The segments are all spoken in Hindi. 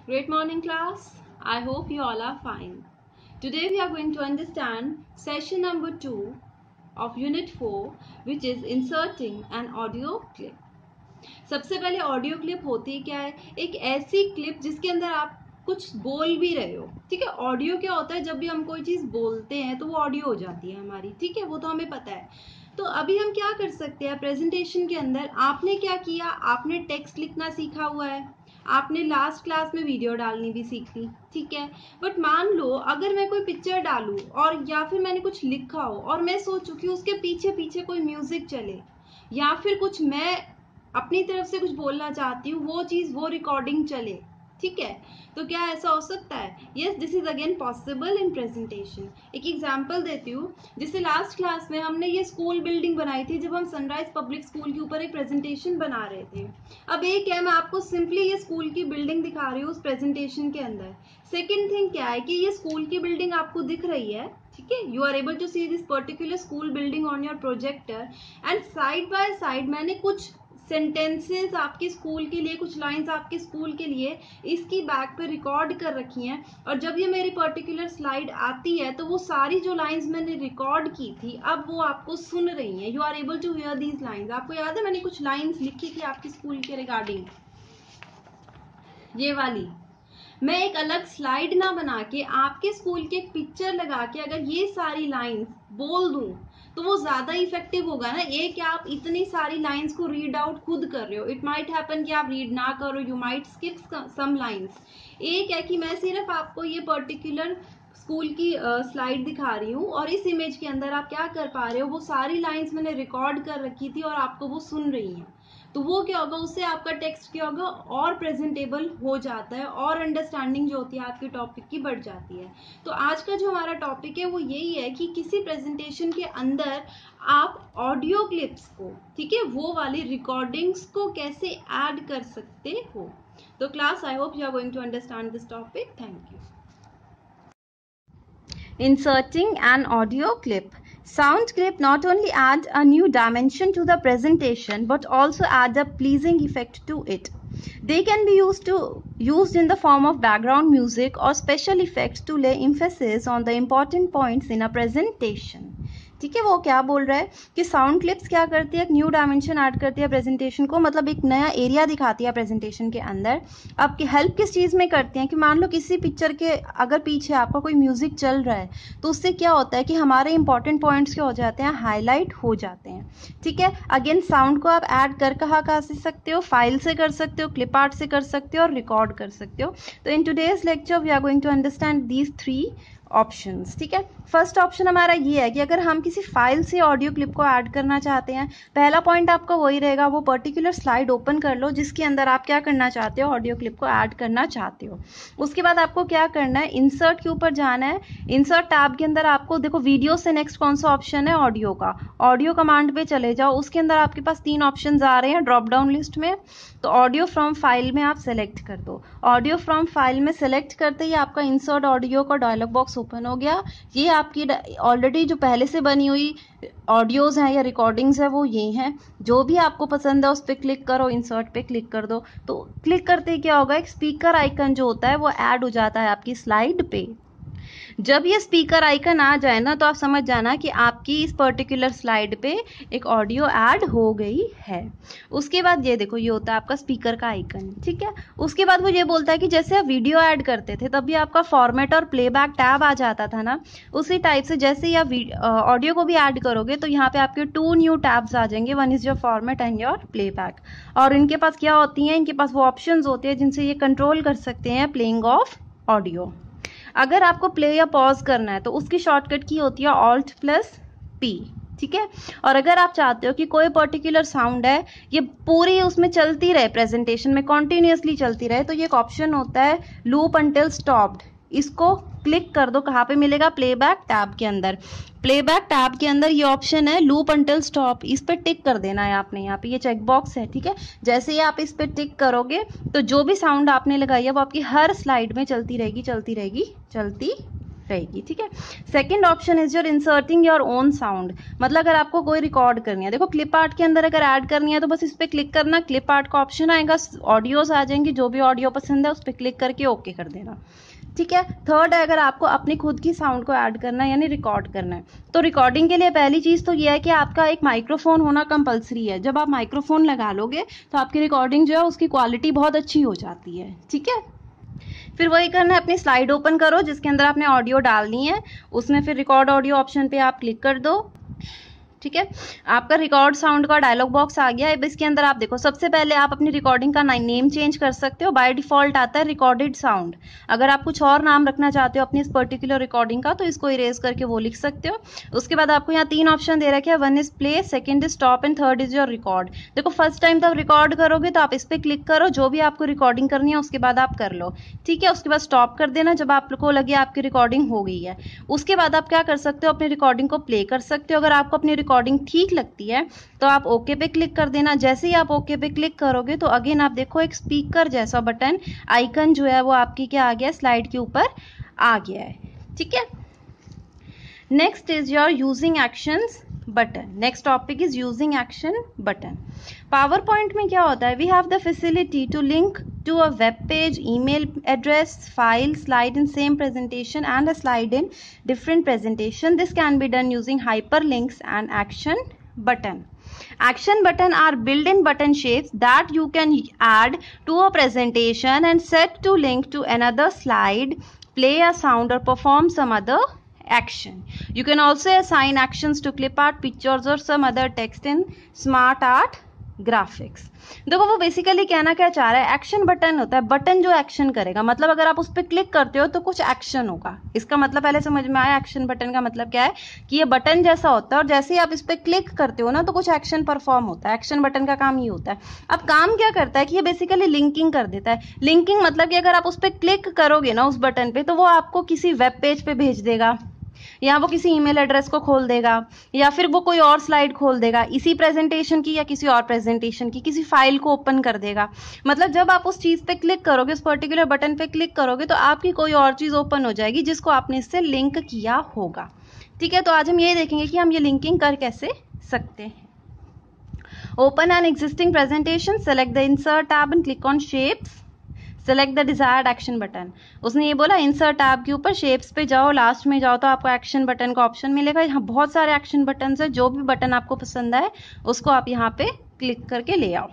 Great morning, class. I hope you all are fine. Today we are going to understand session number 2 of Unit 4, which is inserting an audio clip. सबसे पहले ऑडियो क्लिप होती क्या है? एक ऐसी क्लिप जिसके अंदर आप कुछ बोल भी रहे हो, ठीक है। ऑडियो क्या होता है? जब भी हम कोई चीज बोलते हैं तो वो ऑडियो हो जाती है हमारी, ठीक है, वो तो हमें पता है। तो अभी हम क्या कर सकते हैं प्रेजेंटेशन के अंदर? आपने क्या किया, आपने टेक्स्ट लिखना सीखा हुआ है, आपने लास्ट क्लास में वीडियो डालनी भी सीख ली, ठीक है। बट मान लो अगर मैं कोई पिक्चर डालूं और या फिर मैंने कुछ लिखा हो और मैं सोचूं कि उसके पीछे पीछे कोई म्यूजिक चले या फिर कुछ मैं अपनी तरफ से कुछ बोलना चाहती हूँ, वो चीज वो रिकॉर्डिंग चले, ठीक है, तो क्या ऐसा हो सकता है? Yes, this is again possible in presentation. एक एग्जांपल देती हूँ। जैसे लास्ट क्लास में हमने ये स्कूल बिल्डिंग बनाई थी जब हम सनराइज पब्लिक स्कूल के ऊपर एक प्रेजेंटेशन बना रहे थे। अब एक है, मैं आपको सिंपली ये स्कूल की बिल्डिंग दिखा रही हूँ उस प्रेजेंटेशन के अंदर। सेकेंड थिंग क्या है कि ये स्कूल की बिल्डिंग आपको दिख रही है, ठीक है, you are able to see this particular school building on your projector and side by side मैंने कुछ सेंटेंसेस आपके स्कूल के लिए, कुछ लाइंस आपके स्कूल के लिए इसकी बैक पे रिकॉर्ड कर रखी हैं। और जब ये मेरी पर्टिकुलर स्लाइड आती है तो वो सारी जो लाइंस मैंने रिकॉर्ड की थी अब वो आपको सुन रही हैं। You are able to hear these lines. आपको याद है मैंने कुछ लाइंस लिखी थी आपके स्कूल के रिगार्डिंग, ये वाली। मैं एक अलग स्लाइड ना बना के आपके स्कूल के एक पिक्चर लगा के अगर ये सारी लाइंस बोल दूं तो वो ज्यादा इफेक्टिव होगा ना। ये क्या आप इतनी सारी लाइंस को रीड आउट खुद कर रहे हो, इट माइट हैपन कि आप रीड ना करो, you might skip some lines. एक है कि मैं सिर्फ आपको ये पर्टिकुलर स्कूल की स्लाइड दिखा रही हूँ और इस इमेज के अंदर आप क्या कर पा रहे हो, वो सारी लाइंस मैंने रिकॉर्ड कर रखी थी और आपको वो सुन रही हैं। तो वो क्या होगा, उससे आपका टेक्स्ट क्या होगा, और प्रेजेंटेबल हो जाता है और अंडरस्टैंडिंग जो होती है आपके टॉपिक की बढ़ जाती है। तो आज का जो हमारा टॉपिक है वो यही है कि किसी प्रेजेंटेशन के अंदर आप ऑडियो क्लिप्स को, ठीक है, वो वाली रिकॉर्डिंग्स को कैसे ऐड कर सकते हो। तो class, I hope you are going to understand this topic. Thank you. Inserting an audio clip. Sound clip not only add a new dimension to the presentation but also add a pleasing effect to it. They can be used in the form of background music or special effects to lay emphasis on the important points in a presentation. ठीक है, वो क्या बोल रहा है कि साउंड क्लिप्स क्या करती है, एक न्यू डायमेंशन ऐड करती है प्रेजेंटेशन को, मतलब एक नया एरिया दिखाती है प्रेजेंटेशन के अंदर। आपकी हेल्प किस चीज़ में करती हैं कि मान लो किसी पिक्चर के अगर पीछे आपका कोई म्यूजिक चल रहा है तो उससे क्या होता है कि हमारे इंपॉर्टेंट पॉइंट्स क्या हो जाते हैं, हाईलाइट हो जाते हैं, ठीक है। अगेन साउंड को आप ऐड कर कहाँ से सकते हो, फाइल से कर सकते हो, क्लिप आर्ट से कर सकते हो और रिकॉर्ड कर सकते हो। तो in today's lecture we are going to understand these 3 options, ठीक है। फर्स्ट ऑप्शन हमारा ये है कि अगर हम किसी फाइल से ऑडियो क्लिप को ऐड करना चाहते हैं, पहला पॉइंट आपका वही रहेगा, वो पर्टिकुलर स्लाइड ओपन कर लो जिसके अंदर आप क्या करना चाहते हो, ऑडियो क्लिप को ऐड करना चाहते हो। उसके बाद आपको क्या करना है, इंसर्ट के ऊपर जाना है। इंसर्ट टैब के अंदर आपको देखो वीडियो से नेक्स्ट कौन सा ऑप्शन है, ऑडियो का। ऑडियो कमांड पे चले जाओ, उसके अंदर आपके पास 3 ऑप्शन आ रहे हैं ड्रॉप डाउन लिस्ट में। तो ऑडियो फ्रॉम फाइल में आप सेलेक्ट कर दो। ऑडियो फ्रॉम फाइल में सेलेक्ट करते ही आपका इंसर्ट ऑडियो का डायलॉग बॉक्स ओपन हो गया। ये आपकी ऑलरेडी जो पहले से बनी हुई ऑडियोज हैं या रिकॉर्डिंग्स है वो ये हैं। जो भी आपको पसंद है उस पर क्लिक करो, इंसर्ट पे क्लिक कर दो। तो क्लिक करते ही क्या होगा, एक स्पीकर आइकन जो होता है वो ऐड हो जाता है आपकी स्लाइड पे। जब ये स्पीकर आइकन आ जाए ना तो आप समझ जाना कि आपकी इस पर्टिकुलर स्लाइड पे एक ऑडियो ऐड हो गई है। उसके बाद ये देखो, ये होता है आपका स्पीकर का आइकन, ठीक है। उसके बाद वो ये बोलता है कि जैसे आप वीडियो ऐड करते थे तब भी आपका फॉर्मेट और प्लेबैक टैब आ जाता था ना, उसी टाइप से जैसे ही आप ऑडियो को भी ऐड करोगे तो यहाँ पे आपके 2 न्यू टैब्स आ जाएंगे, one is your format and your playback. और इनके पास क्या होती हैं, इनके पास वो ऑप्शंस होते हैं जिनसे ये कंट्रोल कर सकते हैं प्लेइंग ऑफ ऑडियो। अगर आपको प्ले या पॉज करना है तो उसकी शॉर्टकट की होती है Alt+P, ठीक है। और अगर आप चाहते हो कि कोई पर्टिकुलर साउंड है ये पूरी उसमें चलती रहे, प्रेजेंटेशन में कॉन्टिन्यूसली चलती रहे, तो ये एक ऑप्शन होता है लूप अंटिल स्टॉप्ड। इसको क्लिक कर दो, कहाँ पे मिलेगा, प्लेबैक टैब के अंदर। प्लेबैक टैब के अंदर ये ऑप्शन है लूप अंटिल स्टॉप, इस पर टिक कर देना है आपने। यहाँ पे ये चेक बॉक्स है, ठीक है। जैसे ही आप इस पर टिक करोगे तो जो भी साउंड आपने लगाई है वो आपकी हर स्लाइड में चलती रहेगी, चलती रहेगी, चलती रहेगी, ठीक है। Second option is your inserting your own sound, मतलब अगर आपको कोई रिकॉर्ड करनी है, देखो क्लिप आर्ट के अंदर अगर ऐड करनी है तो बस इस पर क्लिक करना, क्लिप आर्ट का ऑप्शन आएगा, ऑडियोज आ जाएंगी, जो भी ऑडियो पसंद है उस पर क्लिक करके ओके कर देना, ठीक है। थर्ड है अगर आपको अपनी खुद की साउंड को ऐड करना है यानी रिकॉर्ड करना है, तो रिकॉर्डिंग के लिए पहली चीज तो ये है कि आपका एक माइक्रोफोन होना कंपलसरी है। जब आप माइक्रोफोन लगा लोगे तो आपकी रिकॉर्डिंग जो है उसकी क्वालिटी बहुत अच्छी हो जाती है, ठीक है। फिर वही करना है, अपनी स्लाइड ओपन करो जिसके अंदर आपने ऑडियो डालनी है, उसमें फिर रिकॉर्ड ऑडियो ऑप्शन पे आप क्लिक कर दो, ठीक है। आपका रिकॉर्ड साउंड का डायलॉग बॉक्स आ गया है। अब इसके अंदर आप देखो, सबसे पहले आप अपनी रिकॉर्डिंग का नेम चेंज कर सकते हो। बाय डिफॉल्ट आता है रिकॉर्डेड साउंड। अगर आप कुछ और नाम रखना चाहते हो अपनी इस पर्टिकुलर रिकॉर्डिंग का तो इसको इरेज करके वो लिख सकते हो। उसके बाद आपको यहाँ 3 ऑप्शन दे रखे हैं, 1 is play, 2 is stop and 3 is your record. देखो फर्स्ट टाइम तब रिकॉर्ड करोगे तो आप इस पर क्लिक करो, जो भी आपको रिकॉर्डिंग करनी है उसके बाद आप कर लो, ठीक है। उसके बाद स्टॉप कर देना जब आपको लगे आपकी रिकॉर्डिंग हो गई है। उसके बाद आप क्या कर सकते हो, अपनी रिकॉर्डिंग को प्ले कर सकते हो। अगर आपको अपनी रिकॉर्डिंग ठीक लगती है तो आप ओके पे क्लिक कर देना। जैसे ही आप ओके पे क्लिक करोगे तो अगेन आप देखो एक स्पीकर जैसा बटन आइकन जो है वो आपकी क्या आ गया, स्लाइड के ऊपर आ गया है, ठीक है। Next is your using actions button. Next topic is using action button. Power point में क्या होता है, we have the facility to link to a web page, email address, file, slide in same presentation and a slide in different presentation. This can be done using hyperlinks and action button. Action button are built-in button shapes that you can add to a presentation and set to link to another slide, play a sound or perform some other action. You can also assign actions to clip art, pictures or some other text in smart art graphics. देखो वो बेसिकली कहना क्या चाह रहा है, एक्शन बटन होता है, बटन जो एक्शन करेगा, मतलब अगर आप उस पर क्लिक करते हो तो कुछ एक्शन होगा। इसका मतलब पहले समझ में आया, एक्शन बटन का मतलब क्या है कि ये बटन जैसा होता है और जैसे ही आप इस पर क्लिक करते हो ना तो कुछ एक्शन परफॉर्म होता है। एक्शन बटन का काम ये होता है। अब काम क्या करता है कि ये बेसिकली लिंकिंग कर देता है। लिंकिंग मतलब कि अगर आप उस पर क्लिक करोगे ना उस बटन पे तो वो आपको किसी वेब पेज पे भेज देगा, या वो किसी ईमेल एड्रेस को खोल देगा, या फिर वो कोई और स्लाइड खोल देगा इसी प्रेजेंटेशन की या किसी और प्रेजेंटेशन की, किसी फाइल को ओपन कर देगा। मतलब जब आप उस चीज पे क्लिक करोगे, उस पर्टिकुलर बटन पे क्लिक करोगे तो आपकी कोई और चीज ओपन हो जाएगी जिसको आपने इससे लिंक किया होगा, ठीक है। तो आज हम ये देखेंगे कि हम ये लिंकिंग कर कैसे सकते हैं। Open an existing presentation, select the insert tab and click on shapes, select the desired action button. उसने ये बोला इंसर्ट टैब के ऊपर शेप्स पे जाओ, लास्ट में जाओ तो आपको एक्शन बटन का ऑप्शन मिलेगा। यहाँ बहुत सारे एक्शन बटन है, जो भी बटन आपको पसंद आए उसको आप यहाँ पे क्लिक करके ले आओ,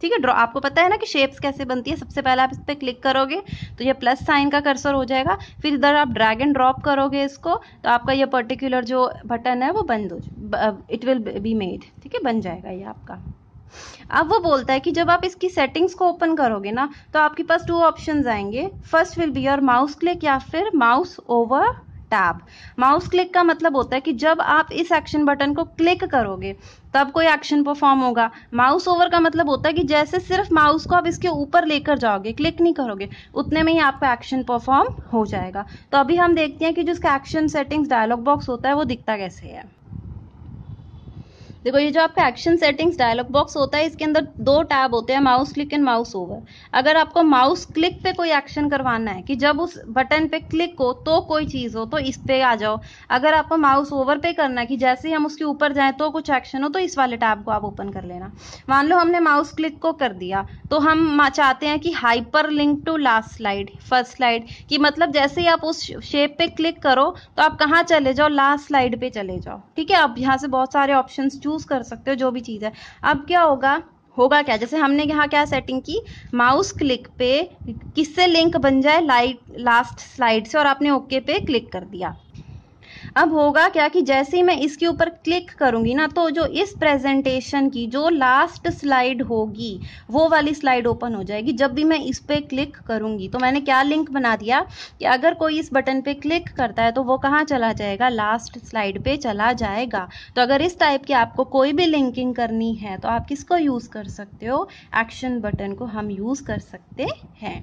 ठीक है। ड्रॉ आपको पता है ना कि शेप्स कैसे बनती है। सबसे पहले आप इस पर क्लिक करोगे तो ये प्लस साइन का कर्सर हो जाएगा, फिर इधर आप ड्रैग एंड ड्रॉप करोगे इसको तो आपका ये पर्टिकुलर जो बटन है वो बंद हो, इट विल बी मेड, ठीक है, बन जाएगा ये आपका। अब वो बोलता है कि जब आप इसकी सेटिंग्स को ओपन करोगे ना तो आपके पास 2 ऑप्शंस आएंगे। First will be your mouse click या फिर mouse over tab. Mouse click का मतलब होता है कि जब आप इस एक्शन बटन को क्लिक करोगे तब कोई एक्शन परफॉर्म होगा। माउस ओवर का मतलब होता है कि जैसे सिर्फ माउस को आप इसके ऊपर लेकर जाओगे, क्लिक नहीं करोगे, उतने में ही आपका एक्शन परफॉर्म हो जाएगा। तो अभी हम देखते हैं कि जो इसका एक्शन सेटिंग्स डायलॉग बॉक्स होता है वो दिखता कैसे है। देखो ये जो आपका एक्शन सेटिंग्स डायलॉग बॉक्स होता है इसके अंदर 2 टैब होते हैं, mouse click and mouse over. अगर आपको माउस क्लिक पे कोई एक्शन करवाना है कि जब उस बटन पे क्लिक हो तो कोई चीज हो तो इस पे आ जाओ। अगर आपको माउस ओवर पे करना है कि जैसे ही हम उसके ऊपर जाएं तो कुछ एक्शन हो तो इस वाले टैब को आप ओपन कर लेना। मान लो हमने माउस क्लिक को कर दिया तो हम चाहते हैं कि hyperlink to last slide, first slide की, मतलब जैसे ही आप उस शेप पे क्लिक करो तो आप कहाँ चले जाओ, लास्ट स्लाइड पे चले जाओ, ठीक है। अब यहाँ से बहुत सारे ऑप्शन चूज कर सकते हो जो भी चीज है। अब क्या होगा क्या, जैसे हमने यहाँ क्या सेटिंग की, माउस क्लिक पे किससे लिंक बन जाए, लास्ट स्लाइड से, और आपने ओके पे क्लिक कर दिया। अब होगा क्या कि जैसे ही मैं इसके ऊपर क्लिक करूंगी ना तो जो इस प्रेजेंटेशन की जो लास्ट स्लाइड होगी वो वाली स्लाइड ओपन हो जाएगी जब भी मैं इस पे क्लिक करूंगी। तो मैंने क्या लिंक बना दिया कि अगर कोई इस बटन पे क्लिक करता है तो वो कहाँ चला जाएगा, लास्ट स्लाइड पे चला जाएगा। तो अगर इस टाइप की आपको कोई भी लिंकिंग करनी है तो आप किसको यूज कर सकते हो, एक्शन बटन को हम यूज कर सकते हैं।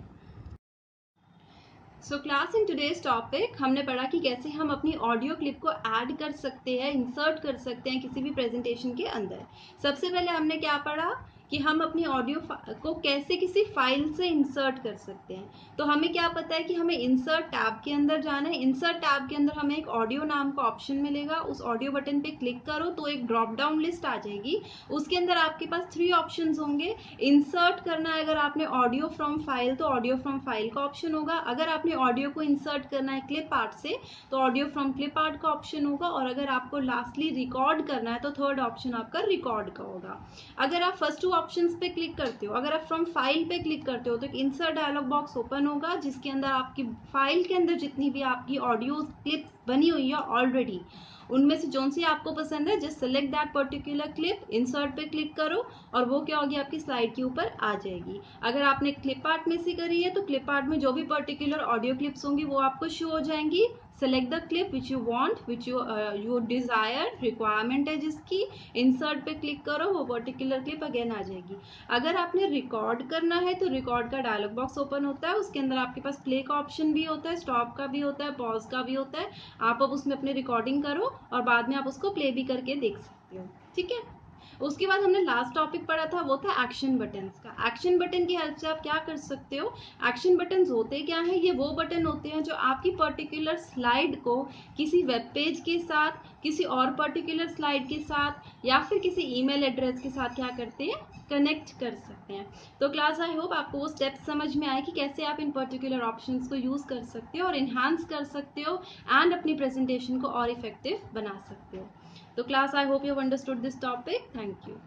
So class in today's topic हमने पढ़ा कि कैसे हम अपनी ऑडियो क्लिप को ऐड कर सकते हैं, इंसर्ट कर सकते हैं किसी भी प्रेजेंटेशन के अंदर। सबसे पहले हमने क्या पढ़ा कि हम अपनी ऑडियो को कैसे किसी फाइल से इंसर्ट कर सकते हैं। तो हमें क्या पता है कि हमें इंसर्ट टैब के अंदर जाना है। इंसर्ट टैब के अंदर हमें एक ऑडियो नाम का ऑप्शन मिलेगा, उस ऑडियो बटन पे क्लिक करो तो एक ड्रॉप डाउन लिस्ट आ जाएगी। उसके अंदर आपके पास 3 ऑप्शंस होंगे। इंसर्ट करना है अगर आपने ऑडियो फ्रॉम फाइल तो ऑडियो फ्रॉम फाइल का ऑप्शन होगा, अगर आपने ऑडियो को इंसर्ट करना है क्लिप आर्ट से तो ऑडियो फ्रॉम क्लिप आर्ट का ऑप्शन होगा, और अगर आपको लास्टली रिकॉर्ड करना है तो थर्ड ऑप्शन आपका रिकॉर्ड का होगा। अगर आप फर्स्ट 2 ऑप्शंस पे क्लिक करते हो, अगर आप फ्रॉम फाइल पे क्लिक करते हो तो एक इंसर्ट डायलॉग बॉक्स ओपन होगा जिसके अंदर आपकी फाइल के अंदर जितनी भी आपकी ऑडियो क्लिप्स बनी हुई है ऑलरेडी, उनमें से जो सी आपको पसंद है just select that particular clip, insert पे क्लिक करो और वो क्या होगी आपकी स्लाइड के ऊपर आ जाएगी। अगर आपने क्लिप आर्ट में से करी है तो क्लिप आर्ट में जो भी पर्टिकुलर ऑडियो क्लिप्स होंगी वो आपको शो हो जाएंगी। Select the clip which you want, which you desire, requirement है जिसकी, इंसर्ट पे क्लिक करो, वो पर्टिकुलर क्लिप अगेन आ जाएगी। अगर आपने रिकॉर्ड करना है तो रिकॉर्ड का डायलॉग बॉक्स ओपन होता है, उसके अंदर आपके पास प्ले का ऑप्शन भी होता है, स्टॉप का भी होता है, पॉज का भी होता है। आप अब उसमें अपनी रिकॉर्डिंग करो और बाद में आप उसको प्ले भी करके देख सकते हो। ठीक है, उसके बाद हमने लास्ट टॉपिक पढ़ा था वो था एक्शन बटन्स का। एक्शन बटन की हेल्प से आप क्या कर सकते हो। एक्शन बटन्स होते क्या हैं, ये वो बटन होते हैं जो आपकी पर्टिकुलर स्लाइड को किसी वेब पेज के साथ, किसी और पर्टिकुलर स्लाइड के साथ या फिर किसी ईमेल एड्रेस के साथ क्या करते हैं, कनेक्ट कर सकते हैं। तो क्लास आई होप आपको वो स्टेप्स समझ में आए कि कैसे आप इन पर्टिकुलर ऑप्शंस को यूज कर सकते हो और इन्हांस कर सकते हो एंड अपनी प्रेजेंटेशन को और इफेक्टिव बना सकते हो। तो class, I hope you have understood this topic. Thank you.